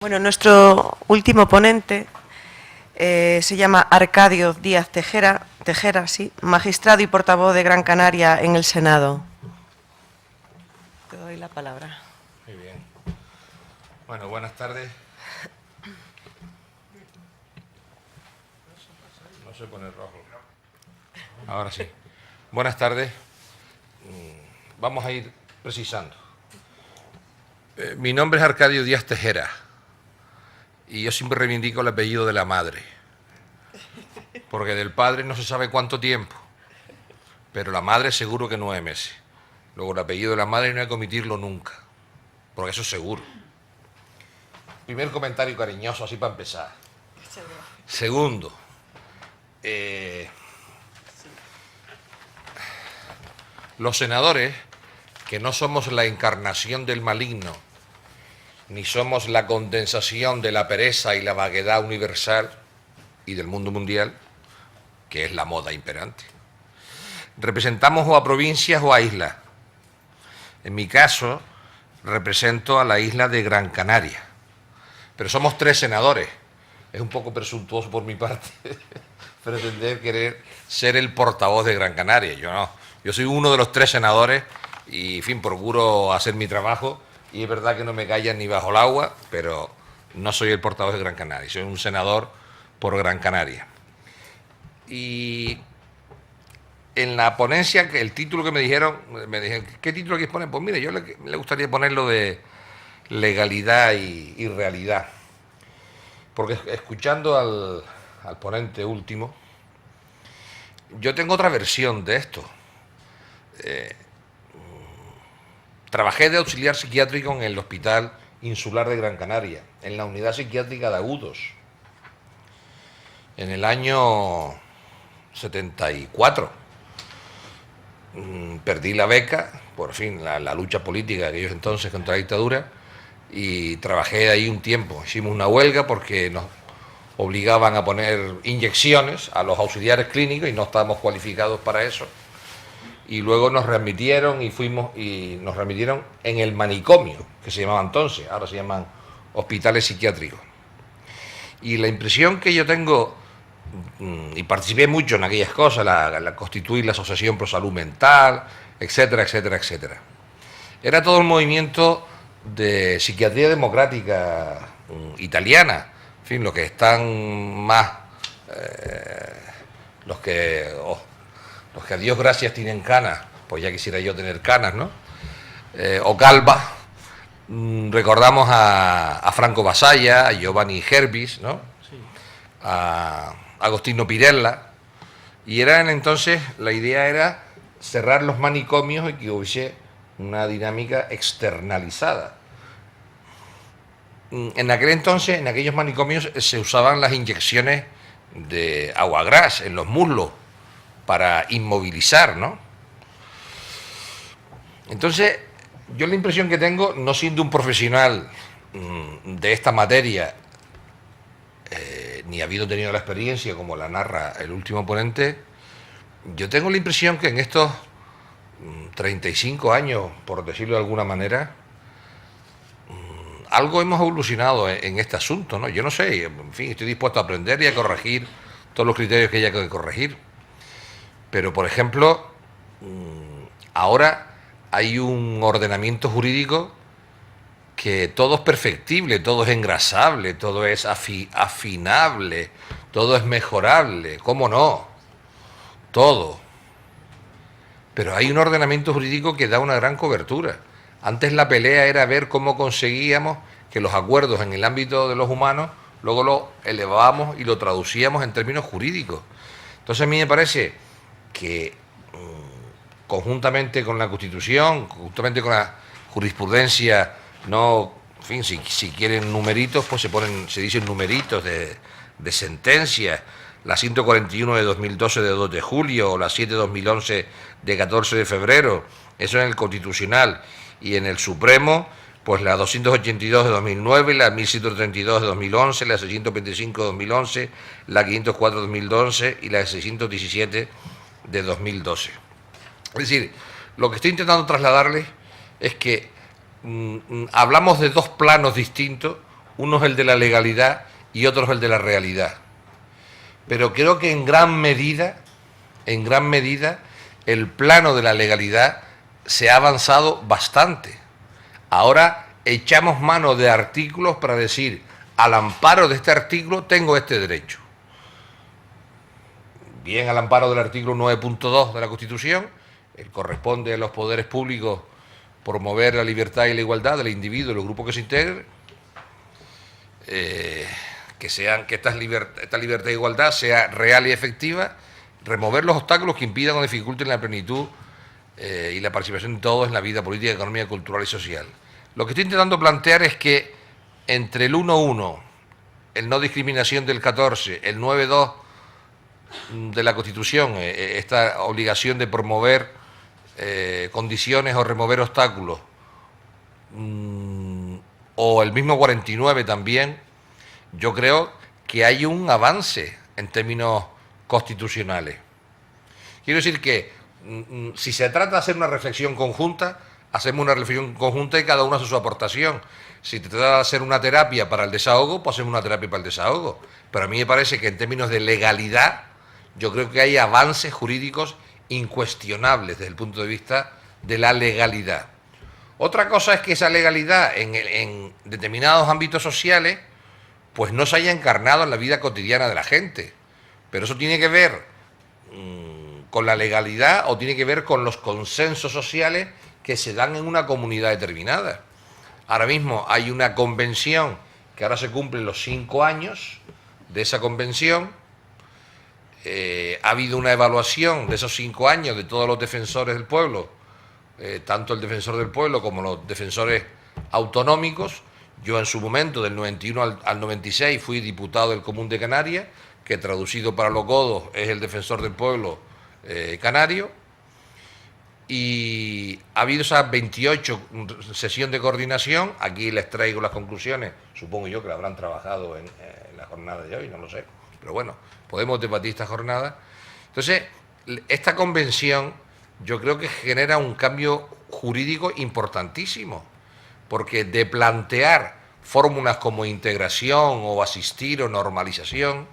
Bueno, nuestro último ponente se llama Arcadio Díaz Tejera, sí, magistrado y portavoz de Gran Canaria en el Senado. Te doy la palabra. Muy bien. Bueno, buenas tardes. No se pone rojo. Ahora sí. Buenas tardes. Vamos a ir precisando. Mi nombre es Arcadio Díaz Tejera y yo siempre reivindico el apellido de la madre, porque del padre no se sabe cuánto tiempo, pero la madre seguro que 9 meses. Luego el apellido de la madre no hay que omitirlo nunca, porque eso es seguro. Primer comentario cariñoso, así para empezar. Segundo, los senadores, que no somos la encarnación del maligno, ni somos la condensación de la pereza y la vaguedad universal y del mundo mundial, que es la moda imperante. Representamos o a provincias o a islas. En mi caso, represento a la isla de Gran Canaria. Pero somos 3 senadores. Es un poco presuntuoso por mi parte pretender querer ser el portavoz de Gran Canaria. Yo no. Yo soy uno de los 3 senadores y, en fin, procuro hacer mi trabajo. Y es verdad que no me callan ni bajo el agua, pero no soy el portavoz de Gran Canaria. Soy un senador por Gran Canaria. Y en la ponencia, el título que me dijeron, ¿qué título quieres poner? Pues mire, yo le gustaría ponerlo de legalidad y realidad. Porque escuchando al ponente último, yo tengo otra versión de esto. Trabajé de auxiliar psiquiátrico en el Hospital Insular de Gran Canaria, en la unidad psiquiátrica de agudos, en el año 74. Perdí la beca, por fin, la lucha política de aquellos entonces contra la dictadura, y trabajé ahí un tiempo. Hicimos una huelga porque nos obligaban a poner inyecciones a los auxiliares clínicos y no estábamos cualificados para eso. Y luego nos readmitieron y nos readmitieron en el manicomio, que se llamaba entonces, ahora se llaman hospitales psiquiátricos. Y la impresión que yo tengo, y participé mucho en aquellas cosas, la constituir la Asociación Pro Salud Mental, etcétera, etcétera, etcétera. Era todo un movimiento de psiquiatría democrática italiana, en fin, los que están más, los que a Dios gracias tienen canas, pues ya quisiera yo tener canas, ¿no? O calvas. Recordamos a Franco Basaglia, a Giovanni Gerbis, ¿no? Sí. A Agostino Pirella. Y entonces la idea era cerrar los manicomios y que hubiese una dinámica externalizada. En aquel entonces, en aquellos manicomios, se usaban las inyecciones de aguagras en los muslos para inmovilizar, ¿no? Entonces, yo la impresión que tengo, no siendo un profesional de esta materia, ni habiendo tenido la experiencia como la narra el último ponente, yo tengo la impresión que en estos 35 años, por decirlo de alguna manera, algo hemos evolucionado en este asunto, ¿no? Yo no sé, en fin, estoy dispuesto a aprender y a corregir todos los criterios que haya que corregir. Pero, por ejemplo, ahora hay un ordenamiento jurídico que todo es perfectible, todo es engrasable, todo es afinable, todo es mejorable. ¿Cómo no? Todo. Pero hay un ordenamiento jurídico que da una gran cobertura. Antes la pelea era ver cómo conseguíamos que los acuerdos en el ámbito de los humanos luego lo elevábamos y lo traducíamos en términos jurídicos. Entonces a mí me parece que conjuntamente con la Constitución, conjuntamente con la jurisprudencia, no, en fin, si quieren numeritos, pues se dicen numeritos de sentencias, la 141 de 2012 de 2 de julio, o la 7 de 2011 de 14 de febrero, eso en el Constitucional, y en el Supremo, pues la 282 de 2009, la 1132 de 2011, la 625 de 2011, la 504 de 2012 y la 617 de 2012. Es decir, lo que estoy intentando trasladarles es que hablamos de 2 planos distintos, Uno es el de la legalidad y otro es el de la realidad. Pero creo que en gran medida, el plano de la legalidad se ha avanzado bastante. Ahora echamos mano de artículos para decir, al amparo de este artículo tengo este derecho. Bien, al amparo del artículo 9.2 de la Constitución, corresponde a los poderes públicos promover la libertad y la igualdad del individuo y los grupos que se integren, que esta libertad e igualdad sea real y efectiva, remover los obstáculos que impidan o dificulten la plenitud y la participación de todos en la vida política, económica, cultural y social. Lo que estoy intentando plantear es que entre el 1.1, el no discriminación del 14, el 9.2 de la Constitución, esta obligación de promover condiciones o remover obstáculos, o el mismo 49 también, yo creo que hay un avance en términos constitucionales. Quiero decir que si se trata de hacer una reflexión conjunta, hacemos una reflexión conjunta y cada uno hace su aportación. Si se trata de hacer una terapia para el desahogo, pues hacemos una terapia para el desahogo. Pero a mí me parece que en términos de legalidad, yo creo que hay avances jurídicos incuestionables desde el punto de vista de la legalidad. Otra cosa es que esa legalidad en determinados ámbitos sociales pues no se haya encarnado en la vida cotidiana de la gente. Pero eso tiene que ver con la legalidad o tiene que ver con los consensos sociales que se dan en una comunidad determinada. Ahora mismo hay una convención que ahora se cumplen los 5 años de esa convención. Ha habido una evaluación de esos 5 años de todos los defensores del pueblo, tanto el defensor del pueblo como los defensores autonómicos. Yo en su momento, del 91 al 96, fui diputado del Común de Canarias, que traducido para los godos es el defensor del pueblo canario, y ha habido esas 28 sesiones de coordinación. Aquí les traigo las conclusiones, supongo yo que la habrán trabajado en la jornada de hoy, no lo sé, pero bueno, podemos debatir esta jornada. Entonces, esta convención yo creo que genera un cambio jurídico importantísimo, porque de plantear fórmulas como integración o asistir o normalización,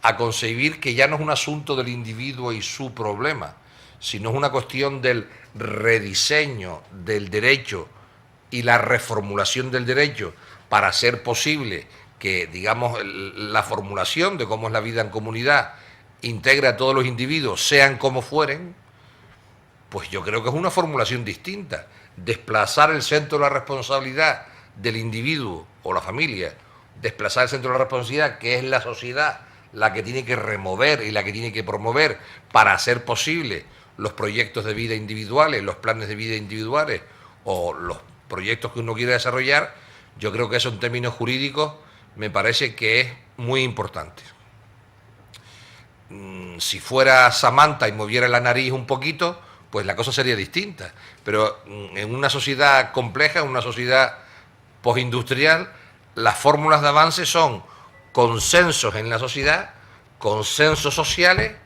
a concebir que ya no es un asunto del individuo y su problema, sino es una cuestión del rediseño del derecho y la reformulación del derecho para hacer posible que, digamos, la formulación de cómo es la vida en comunidad integre a todos los individuos, sean como fueren, pues yo creo que es una formulación distinta. Desplazar el centro de la responsabilidad del individuo o la familia, desplazar el centro de la responsabilidad, que es la sociedad, la que tiene que remover y la que tiene que promover para hacer posible los proyectos de vida individuales, los planes de vida individuales o los proyectos que uno quiere desarrollar. Yo creo que eso en términos jurídicos me parece que es muy importante. Si fuera Samantha y moviera la nariz un poquito, pues la cosa sería distinta. Pero en una sociedad compleja, en una sociedad postindustrial, las fórmulas de avance son consensos en la sociedad, consensos sociales,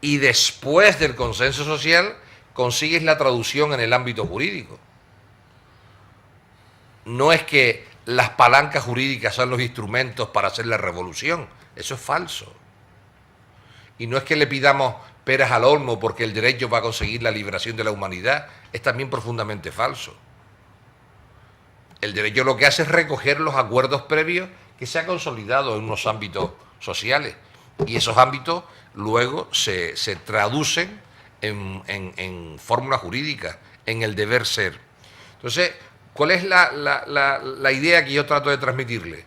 y después del consenso social consigues la traducción en el ámbito jurídico. No es que las palancas jurídicas son los instrumentos para hacer la revolución, eso es falso. Y no es que le pidamos peras al olmo porque el derecho va a conseguir la liberación de la humanidad, es también profundamente falso. El derecho lo que hace es recoger los acuerdos previos que se han consolidado en unos ámbitos sociales, y esos ámbitos luego se traducen en fórmulas jurídicas, en el deber ser. Entonces, ¿cuál es la idea que yo trato de transmitirle?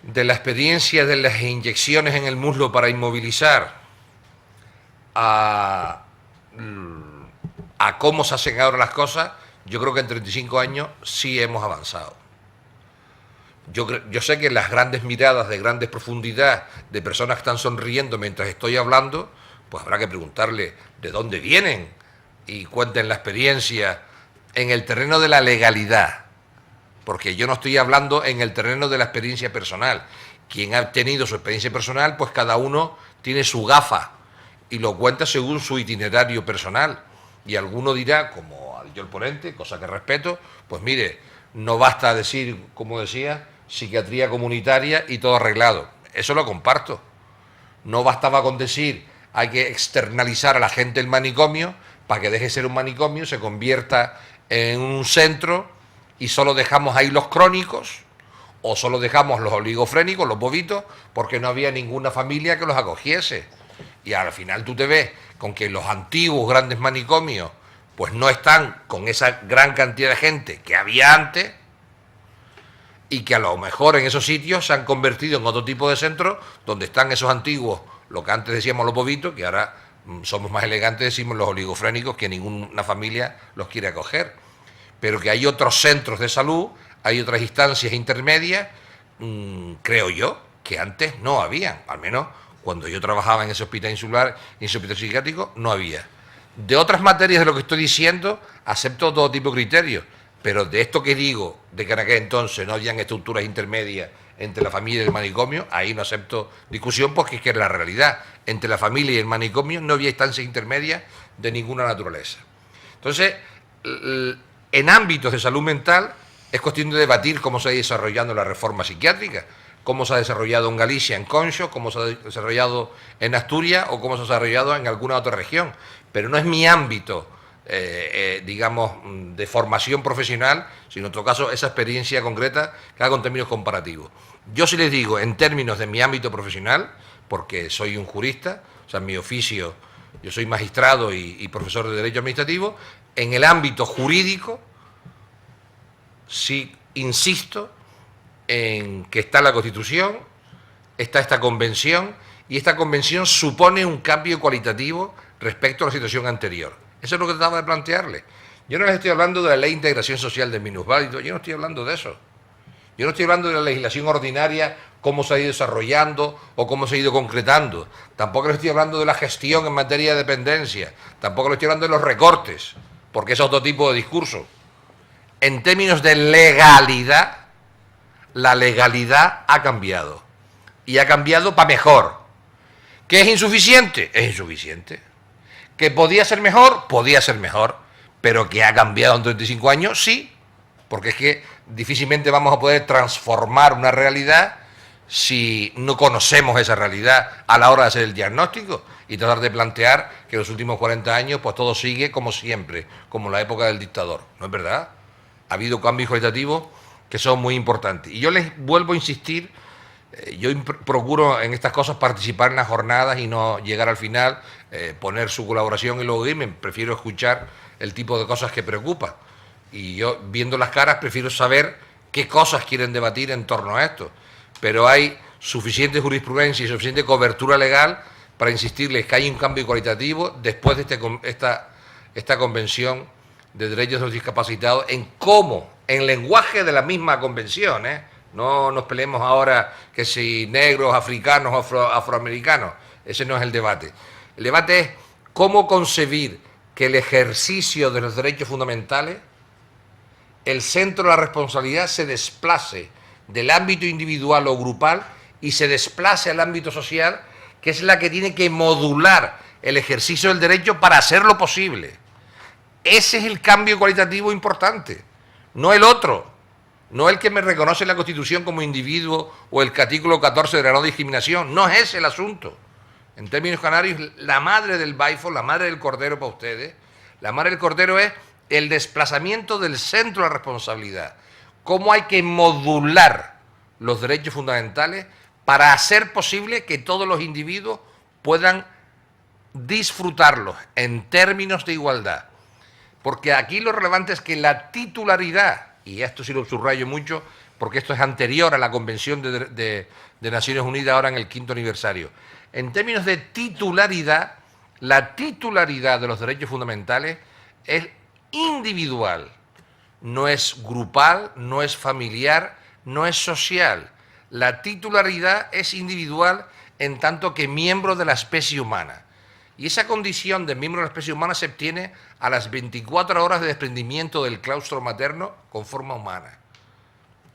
De la experiencia de las inyecciones en el muslo para inmovilizar a cómo se hacen ahora las cosas, yo creo que en 35 años sí hemos avanzado. Yo sé que las grandes miradas de grandes profundidad de personas que están sonriendo mientras estoy hablando, pues habrá que preguntarle de dónde vienen y cuenten la experiencia en el terreno de la legalidad, porque yo no estoy hablando en el terreno de la experiencia personal. Quien ha tenido su experiencia personal, pues cada uno tiene su gafa y lo cuenta según su itinerario personal. Y alguno dirá, como ha dicho el ponente, cosa que respeto, pues mire, no basta decir, como decía, psiquiatría comunitaria y todo arreglado. Eso lo comparto. No bastaba con decir hay que externalizar a la gente el manicomio para que deje de ser un manicomio, se convierta en un centro y solo dejamos ahí los crónicos o solo dejamos los oligofrénicos, los bovitos, porque no había ninguna familia que los acogiese. Y al final tú te ves con que los antiguos grandes manicomios pues no están con esa gran cantidad de gente que había antes y que a lo mejor en esos sitios se han convertido en otro tipo de centros donde están esos antiguos, lo que antes decíamos los bovitos, que ahora somos más elegantes, decimos los oligofrénicos, que ninguna familia los quiere acoger. Pero que hay otros centros de salud, hay otras instancias intermedias, creo yo, que antes no habían, al menos cuando yo trabajaba en ese hospital insular, en ese hospital psiquiátrico, no había. De otras materias de lo que estoy diciendo, acepto todo tipo de criterios, pero de esto que digo, de que en aquel entonces no habían estructuras intermedias entre la familia y el manicomio, ahí no acepto discusión porque es que es la realidad. Entre la familia y el manicomio no había instancias intermedias de ninguna naturaleza. Entonces, en ámbitos de salud mental es cuestión de debatir cómo se ha ido desarrollando la reforma psiquiátrica, cómo se ha desarrollado en Galicia, en Conxo, cómo se ha desarrollado en Asturias o cómo se ha desarrollado en alguna otra región. Pero no es mi ámbito, digamos, de formación profesional, sino en todo caso esa experiencia concreta que haga con términos comparativos. Yo sí les digo, en términos de mi ámbito profesional, porque soy un jurista, o sea, en mi oficio, yo soy magistrado y profesor de Derecho Administrativo, en el ámbito jurídico, sí insisto en que está la Constitución, está esta convención, y esta convención supone un cambio cualitativo respecto a la situación anterior. Eso es lo que trataba de plantearle. Yo no les estoy hablando de la Ley de Integración Social de minusválidos, yo no estoy hablando de eso. Yo no estoy hablando de la legislación ordinaria, cómo se ha ido desarrollando o cómo se ha ido concretando. Tampoco les estoy hablando de la gestión en materia de dependencia. Tampoco les estoy hablando de los recortes, porque es otro tipo de discurso. En términos de legalidad, la legalidad ha cambiado. Y ha cambiado para mejor. ¿Que es insuficiente? Es insuficiente. ¿Que podía ser mejor? Podía ser mejor. Pero que ha cambiado en 35 años, sí. Porque es que difícilmente vamos a poder transformar una realidad si no conocemos esa realidad a la hora de hacer el diagnóstico y tratar de plantear que en los últimos 40 años pues todo sigue como siempre, como la época del dictador. ¿No es verdad? Ha habido cambios cualitativos que son muy importantes. Y yo les vuelvo a insistir, yo procuro en estas cosas participar en las jornadas y no llegar al final, poner su colaboración y luego irme. Prefiero escuchar el tipo de cosas que preocupan. Y yo, viendo las caras, prefiero saber qué cosas quieren debatir en torno a esto. Pero hay suficiente jurisprudencia y suficiente cobertura legal para insistirles que hay un cambio cualitativo después de esta convención de derechos de los discapacitados, en cómo, en lenguaje de la misma convención, no nos peleemos ahora que si negros, africanos, afroamericanos, ese no es el debate. El debate es cómo concebir que el ejercicio de los derechos fundamentales, el centro de la responsabilidad se desplace del ámbito individual o grupal y se desplace al ámbito social, que es la que tiene que modular el ejercicio del derecho para hacerlo posible. Ese es el cambio cualitativo importante, no el otro, no el que me reconoce la Constitución como individuo o el artículo 14 de la no discriminación, no es ese el asunto. En términos canarios, la madre del baifo, la madre del cordero para ustedes, la madre del cordero es el desplazamiento del centro de la responsabilidad. Cómo hay que modular los derechos fundamentales para hacer posible que todos los individuos puedan disfrutarlos en términos de igualdad. Porque aquí lo relevante es que la titularidad, y esto sí lo subrayo mucho, porque esto es anterior a la Convención de Naciones Unidas, ahora en el 5º aniversario. En términos de titularidad, la titularidad de los derechos fundamentales es individual, no es grupal, no es familiar, no es social. La titularidad es individual en tanto que miembro de la especie humana. Y esa condición de miembro de la especie humana se obtiene a las 24 horas de desprendimiento del claustro materno con forma humana.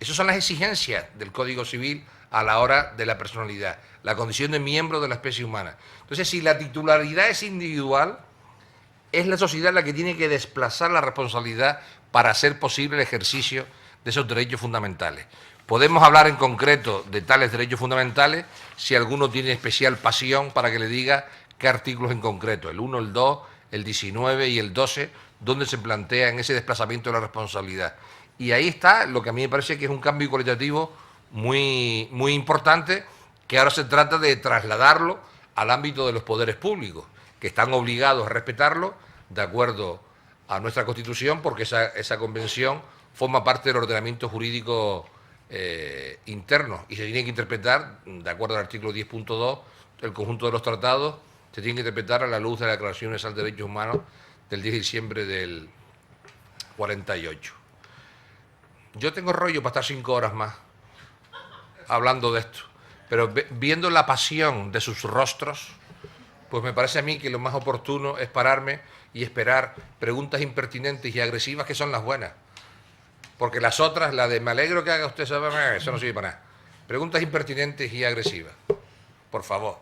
Esas son las exigencias del Código Civil a la hora de la personalidad, la condición de miembro de la especie humana. Entonces, si la titularidad es individual, es la sociedad la que tiene que desplazar la responsabilidad para hacer posible el ejercicio de esos derechos fundamentales. Podemos hablar en concreto de tales derechos fundamentales si alguno tiene especial pasión para que le diga qué artículos en concreto, el 1, el 2, el 19 y el 12, donde se plantea en ese desplazamiento de la responsabilidad. Y ahí está lo que a mí me parece que es un cambio cualitativo muy, muy importante, que ahora se trata de trasladarlo al ámbito de los poderes públicos, que están obligados a respetarlo de acuerdo a nuestra Constitución, porque esa convención forma parte del ordenamiento jurídico interno y se tiene que interpretar, de acuerdo al artículo 10.2, el conjunto de los tratados se tiene que interpretar a la luz de la Declaración Universal de Derechos Humanos del 10 de diciembre del 48. Yo tengo rollo para estar 5 horas más hablando de esto, pero viendo la pasión de sus rostros, pues me parece a mí que lo más oportuno es pararme y esperar preguntas impertinentes y agresivas, que son las buenas. Porque las otras, la de me alegro que haga usted saber, eso no sirve para nada. Preguntas impertinentes y agresivas. Por favor.